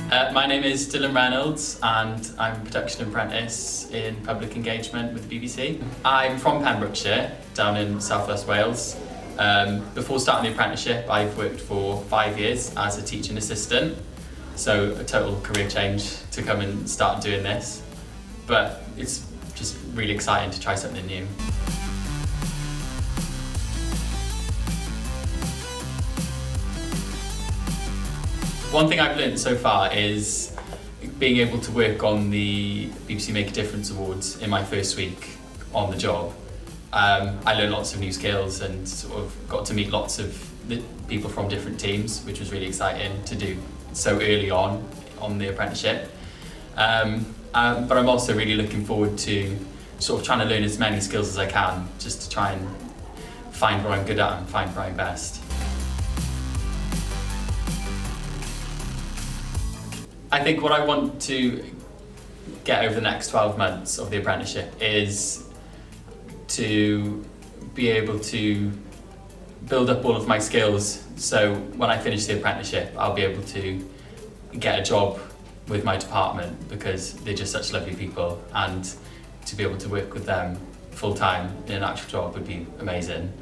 My name is Dylan Reynolds and I'm a production apprentice in public engagement with the BBC. I'm from Pembrokeshire, down in South West Wales. Before starting the apprenticeship, I've worked for 5 years as a teaching assistant, so a total career change to come and start doing this. But it's just really exciting to try something new. One thing I've learned so far is being able to work on the BBC Make a Difference Awards in my first week on the job. I learned lots of new skills and sort of got to meet lots of people from different teams, which was really exciting to do so early on the apprenticeship. But I'm also really looking forward to sort of trying to learn as many skills as I can, just to try and find what I'm good at and find where I'm best. I think what I want to get over the next 12 months of the apprenticeship is to be able to build up all of my skills, so when I finish the apprenticeship I'll be able to get a job with my department, because they're just such lovely people, and to be able to work with them full time in an actual job would be amazing.